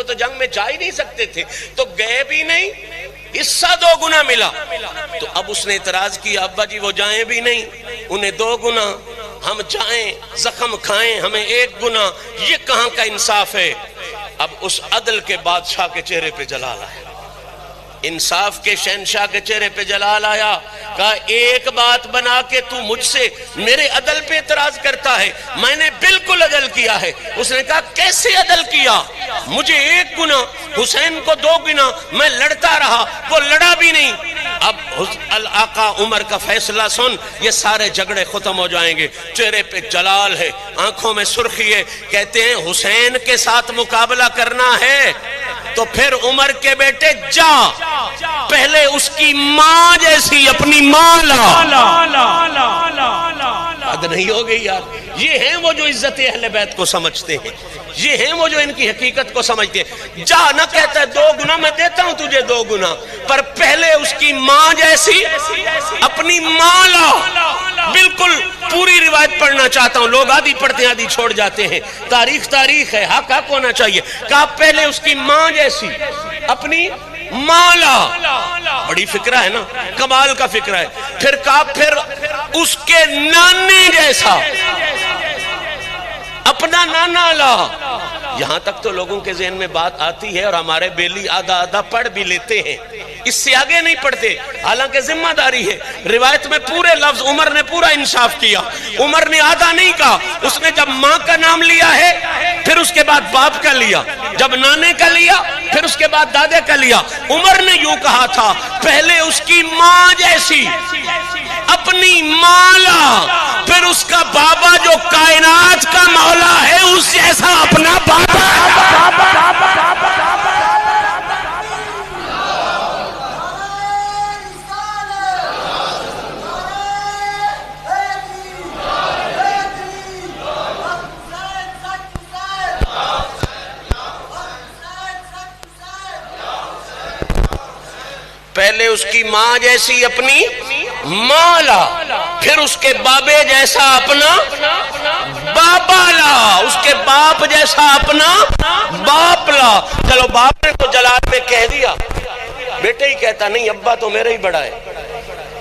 تو جنگ میں جا ہی نہیں سکتے تھے، تو گئے بھی نہیں، حصہ 2 گنا ملا۔ تو اب اس نے اعتراض کیا ابا جی وہ جائیں بھی نہیں، انہیں 2 گنا، ہم جائیں زخم کھائیں ہمیں 1 گنا، یہ کہاں کا انصاف ہے؟ اب اس عدل کے بادشاہ کے چہرے پہ جلال آیا، انصاف کے شہنشاہ کے چہرے پہ جلال آیا، کہا ایک بات بنا کے تو مجھ سے میرے عدل پہ اعتراض کرتا ہے، میں نے بالکل عدل کیا ہے۔ اس نے کہا کیسے عدل کیا؟ مجھے 1 گنا، حسین کو 2 گنا، میں لڑتا رہا، وہ لڑا بھی نہیں۔ اب آقا عمر کا فیصلہ سن، یہ سارے جھگڑے ختم ہو جائیں گے۔ چہرے پہ جلال ہے، آنکھوں میں سرخی ہے، کہتے ہیں حسین کے ساتھ مقابلہ کرنا ہے تو پھر عمر کے بیٹے جا، پہلے اس کی ماں جیسی اپنی ماں لا۔ حد نہیں ہو گئی یار؟ یہ ہیں وہ جو عزت اہل بیت کو سمجھتے ہیں، یہ ہیں وہ جو ان کی حقیقت کو سمجھتے ہیں۔ جا نہ کہتا ہے 2 گنا میں دیتا ہوں تجھے 2 گنا، پر پہلے اس کی ماں جیسی اپنی ماں لا۔ بالکل پوری روایت پڑھنا چاہتا ہوں، لوگ آدھی پڑھتے ہیں آدھی چھوڑ جاتے ہیں، تاریخ ہے، حق ہونا چاہیے۔ کہا پہلے اس کی ماں جیسی اپنی ماں لا۔ بڑی فکرہ ہے نا، کمال کا فکرہ ہے۔ پھر کہا پھر اس کے نانے جیسا اپنا نانا لا۔ یہاں تک تو لوگوں کے ذہن میں بات آتی ہے اور ہمارے بیلی آدھا پڑھ بھی لیتے ہیں، اس سے آگے نہیں پڑھتے، حالانکہ ذمہ داری ہے۔ روایت میں پورے لفظ عمر نے پورا انصاف کیا، عمر نے آدھا نہیں کہا۔ اس نے جب ماں کا نام لیا ہے پھر اس کے بعد باپ کا لیا، جب نانے کا لیا پھر اس کے بعد دادے کا لیا۔ عمر نے یوں کہا تھا پہلے اس کی ماں جیسی اپنی ماں لا، پھر اس کا بابا جو کائنات کا مولا ہے اس جیسا اپنا بابا۔ پہلے اس کی ماں جیسی اپنی ماں لا، پھر اس کے بابے جیسا اپنا بابا لا، اس کے باپ جیسا اپنا باپ لا۔ چلو باپ نے تو جلال میں کہہ دیا، بیٹے ہی کہتا نہیں ابا تو میرا ہی بڑا ہے،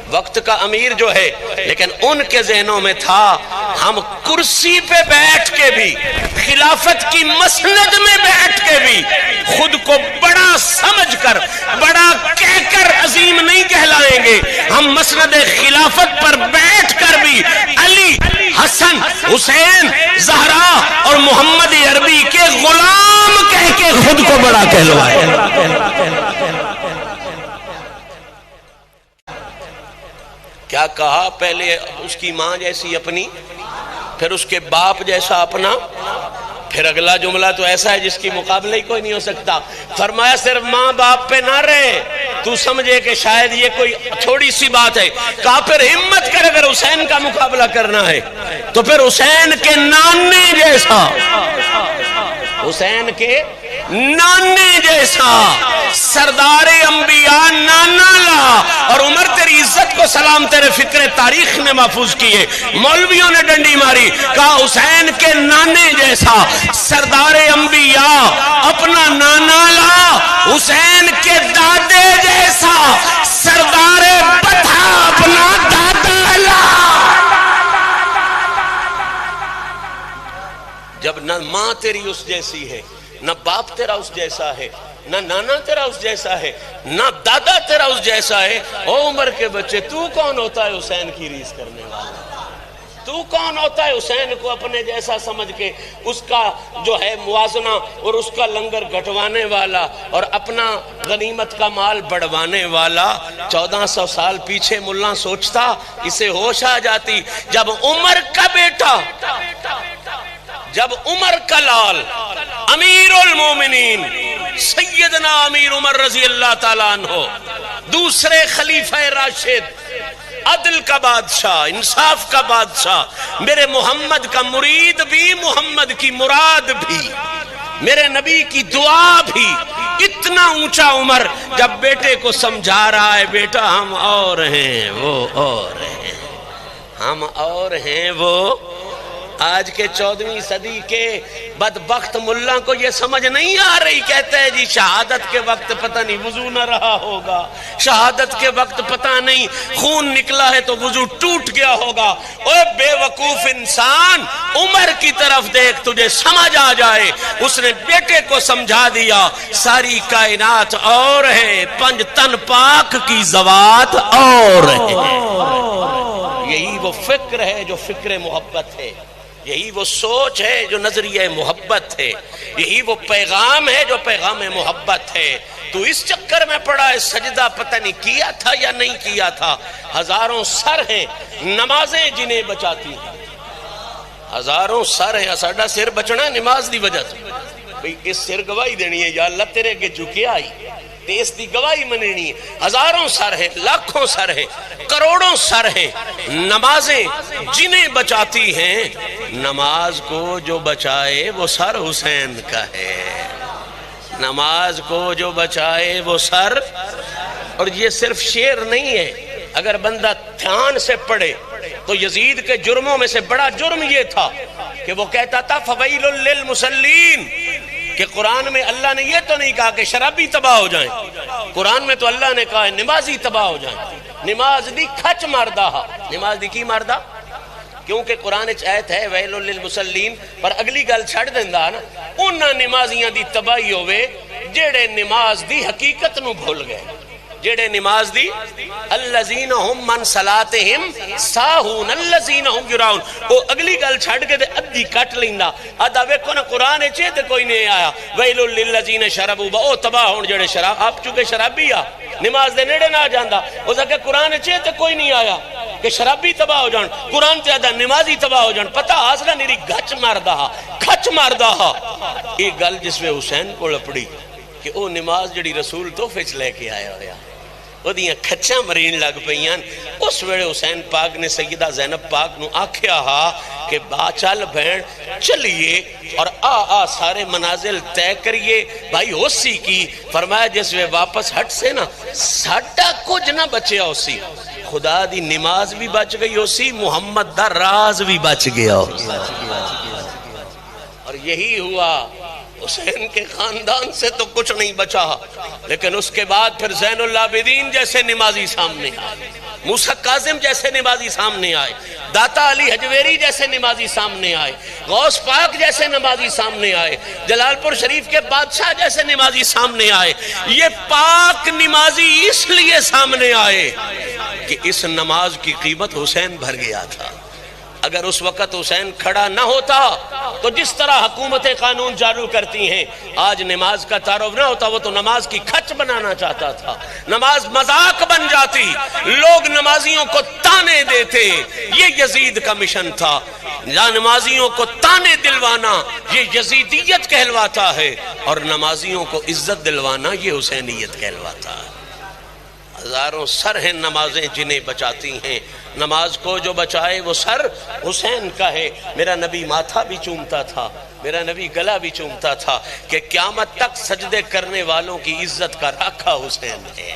وقت کا امیر جو ہے، لیکن ان کے ذہنوں میں تھا ہم کرسی پہ بیٹھ کے بھی، خلافت کی مسند میں بیٹھ کے بھی خود کو بڑا سمجھ کر، بڑا کہہ کر عظیم نہیں کہلائیں گے، ہم مسند خلافت پر بیٹھ کر بھی علی، حسن، حسین، زہرا اور محمد عربی کے غلام کہہ کے خود کو بڑا کہلوائے۔ کیا کہا؟ پہلے اس کی ماں جیسی اپنی، پھر اس کے باپ جیسا اپنا، پھر اگلا جملہ تو ایسا ہے جس کی مقابلہ ہی کوئی نہیں ہو سکتا۔ فرمایا صرف ماں باپ پہ نہ رہے تو سمجھے کہ شاید یہ کوئی چھوڑی سی بات ہے، کہا پھر ہمت کر اگر حسین کا مقابلہ کرنا ہے تو پھر حسین کے نانے جیسا، حسین کے نانے جیسا سردار انبیاء نانا لا۔ اور عمر تیری عزت کو سلام، تیرے فکر تاریخ نے محفوظ کیے، مولویوں نے ڈنڈی ماری، کہا حسین کے نانے جیسا سردار انبیاء اپنا نانا لا، حسین کے دادے جیسا سردار بطحا اپنا دادا لا۔ جب نہ ماں تیری اس جیسی ہے، نہ باپ تیرا اس جیسا ہے، نہ نانا تیرا اس جیسا ہے، نہ دادا تیرا اس جیسا ہے، او عمر کے بچے تو کون ہوتا ہے حسین کی ریس کرنے والا؟ تو کون ہوتا ہے حسین کو اپنے جیسا سمجھ کے اس کا جو ہے موازنہ اور اس کا لنگر گھٹوانے والا اور اپنا غنیمت کا مال بڑھوانے والا؟ 1400 سال پیچھے ملا سوچتا، اسے ہوش آ جاتی جب عمر کا بیٹا، جب عمر کا لال، امیر المومنین سیدنا امیر عمر رضی اللہ تعالیٰ عنہ، دوسرے خلیفہ راشد، عدل کا بادشاہ، انصاف کا بادشاہ، میرے محمد کا مرید بھی، محمد کی مراد بھی، میرے نبی کی دعا بھی، اتنا اونچا عمر جب بیٹے کو سمجھا رہا ہے، بیٹا ہم اور ہیں وہ اور ہیں، ہم اور ہیں وہ آج کے 14ویں صدی کے بدبخت ملا کو یہ سمجھ نہیں آ رہی، کہتے ہیں جی شہادت کے وقت پتہ نہیں وضو نہ رہا ہوگا، شہادت کے وقت پتہ نہیں خون نکلا ہے تو وضو ٹوٹ گیا ہوگا۔ اوے بے وقوف انسان، عمر کی طرف دیکھ تجھے سمجھ آ جائے۔ اس نے بیٹے کو سمجھا دیا ساری کائنات اور ہے، پنج تن پاک کی ذوات اور ہے۔ یہی وہ فکر ہے جو فکر محبت ہے، یہی وہ سوچ ہے جو نظریہ محبت ہے، یہی وہ پیغام ہے جو پیغام محبت ہے۔ تو اس چکر میں پڑا ہے، سجدہ پتہ نہیں کیا تھا یا نہیں کیا تھا۔ ہزاروں سر ہیں نمازیں جنہیں بچاتی ہیں، ہزاروں سر ہیں، ساڈا سر بچنا نماز دی وجہ سے۔ بھئی اس سر گواہی دینی ہے، یا اللہ تیرے کے جھکے آئی تے اس دی گواہی مننی ہے۔ ہزاروں سر ہیں، لاکھوں سر ہیں، کروڑوں سر ہیں، نمازیں جنہیں بچاتی ہیں۔ نماز کو جو بچائے وہ سر حسین کا ہے، نماز کو جو بچائے وہ سر۔ اور یہ صرف شعر نہیں ہے، اگر بندہ دھیان سے پڑھے تو یزید کے جرموں میں سے بڑا جرم یہ تھا کہ وہ کہتا تھا فویل للمصلین، کہ قرآن میں اللہ نے یہ تو نہیں کہا کہ شرابی تباہ ہو جائیں، قرآن میں تو اللہ نے کہا ہے نمازی تباہ ہو جائیں۔ نماز دی کھچ ماردہ، نماز دی کی ماردہ؟ کیونکہ قرآن آیت ہے ویل للمصلین، پر اگلی گل چھڑ دیندا نا، انہاں نمازیاں دی تباہی ہوئے جڑے نماز دی حقیقت نو بھول گئے، جڑے نماز دی الذین ہم من صلاتہم ساہون الذین ہم یراؤن۔ وہ اگلی گل چھڑ کے ادھی کٹ لیندا، ادا ویکھو نا قرآن چے تے کوئی نہیں آیا ویل للذین شربوا، او تباہ ہون جڑے شراب آپ چونکہ شرابی آ نماز دے نیڑے نہ جاندا، او کہ قرآن چے تے کوئی نہیں آیا کہ شرابی تباہ ہو جان، قرآن تے آدھا نمازی تباہ ہو جان۔ پتہ حاصلہ نیری گھچ ماردہ، کھچ ماردہ۔ یہ گل جس میں حسین کو لپڑی کہ او نماز جڑی رسول تحفے چ لے کے آیا ہویا، وہ دیاں کھچاں مرین لگ پئیاں۔ اس ویلے حسین پاک نے سیدہ زینب پاک نو آکھیا ہا کہ با چل بہن چلیے اور آ سارے منازل طے کریے۔ بھائی ہو سی کی فرمایا جس وے واپس ہٹ سے نا ساڈا کچھ نہ بچیا ہو سی، خدا دی نماز بھی بچ گئی ہو سی، محمد دا راز بھی بچ گیا ہو سی۔ اور یہی ہوا، حسین کے خاندان سے تو کچھ نہیں بچا، لیکن اس کے بعد پھر زین العابدین جیسے نمازی سامنے آئے، موسیٰ کاظم جیسے نمازی سامنے آئے، داتا علی حجویری جیسے نمازی سامنے آئے، غوث پاک جیسے نمازی سامنے آئے، جلال پور شریف کے بادشاہ جیسے نمازی سامنے آئے۔ یہ پاک نمازی اس لیے سامنے آئے کہ اس نماز کی قیمت حسین بھر گیا تھا۔ اگر اس وقت حسین کھڑا نہ ہوتا تو جس طرح حکومتیں قانون جارو کرتی ہیں آج نماز کا تعارف نہ ہوتا، وہ تو نماز کی کھچ بنانا چاہتا تھا، نماز مذاق بن جاتی، لوگ نمازیوں کو تانے دیتے۔ یہ یزید کا مشن تھا، نمازیوں کو تانے دلوانا یہ یزیدیت کہلواتا ہے، اور نمازیوں کو عزت دلوانا یہ حسینیت کہلواتا ہے۔ ہزاروں سر ہیں نمازیں جنہیں بچاتی ہیں، نماز کو جو بچائے وہ سر حسین کا ہے۔ میرا نبی ماتھا بھی چومتا تھا، میرا نبی گلا بھی چومتا تھا کہ قیامت تک سجدے کرنے والوں کی عزت کا راکھا حسین ہے،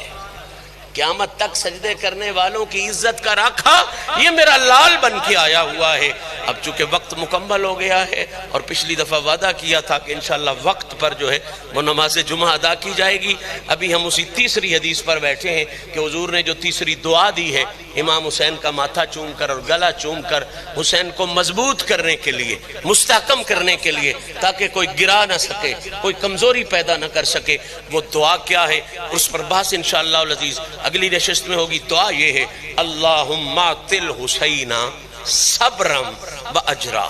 قیامت تک سجدے کرنے والوں کی عزت کا راکھا یہ میرا لال بن کے آیا ہوا ہے۔ اب چونکہ وقت مکمل ہو گیا ہے اور پچھلی دفعہ وعدہ کیا تھا کہ انشاءاللہ وقت پر جو ہے وہ نماز جمعہ ادا کی جائے گی، ابھی ہم اسی تیسری حدیث پر بیٹھے ہیں کہ حضور نے جو تیسری دعا دی ہے امام حسین کا ماتھا چوم کر اور گلا چوم کر حسین کو مضبوط کرنے کے لیے، مستحکم کرنے کے لیے، تاکہ کوئی گرا نہ سکے، کوئی کمزوری پیدا نہ کر سکے، وہ دعا کیا ہے اس پر بحث انشاءاللہ العزیز اگلی نشست میں ہوگی۔ دعا یہ ہے اللہم اعطل حسین صبرم و اجرا،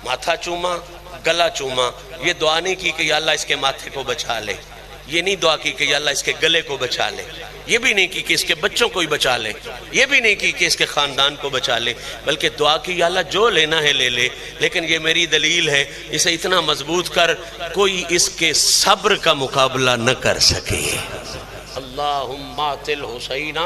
ماتھا چوما گلا چوما، یہ دعا نہیں کی کہ یا اللہ اس کے ماتھے کو بچا لے، یہ نہیں دعا کی کہ یا اللہ اس کے گلے کو بچا لے، یہ بھی نہیں کی کہ اس کے بچوں کو ہی بچا لے، یہ بھی نہیں کی کہ اس کے خاندان کو بچا لے، بلکہ دعا کی یا اللہ جو لینا ہے لے لے، لیکن یہ میری دلیل ہے، اسے اتنا مضبوط کر کوئی اس کے صبر کا مقابلہ نہ کر سکے۔ اللہم اعطل حسین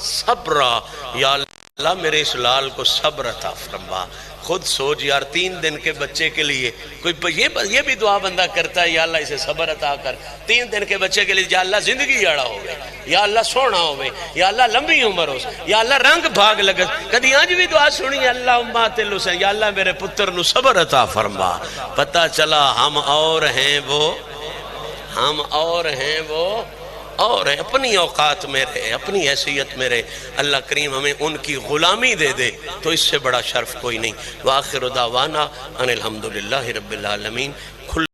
صبرا، یا اللہ میرے اس لال کو صبر عطا فرما، خود سوچ یار 3 دن کے بچے کے لیے کوئی یہ بھی دعا بندہ کرتا ہے، یا اللہ اسے صبر عطا کر، 3 دن کے بچے کے لیے یا اللہ زندگی اڑا ہوئے، یا اللہ سونا ہوئے، یا اللہ لمبی عمر ہو، یا اللہ رنگ بھاگ لگے. کدی آج بھی دعا سنی اللہ امات الحسین، یا اللہ میرے پتر نو صبر عطا فرما. پتہ چلا ہم اور ہیں وہ اور ہیں، اپنی اوقات میں رہے، اپنی حیثیت میں رہے. اللہ کریم ہمیں ان کی غلامی دے دے تو اس سے بڑا شرف کوئی نہیں. وآخر دعوانا ان الحمدللہ رب العالمین.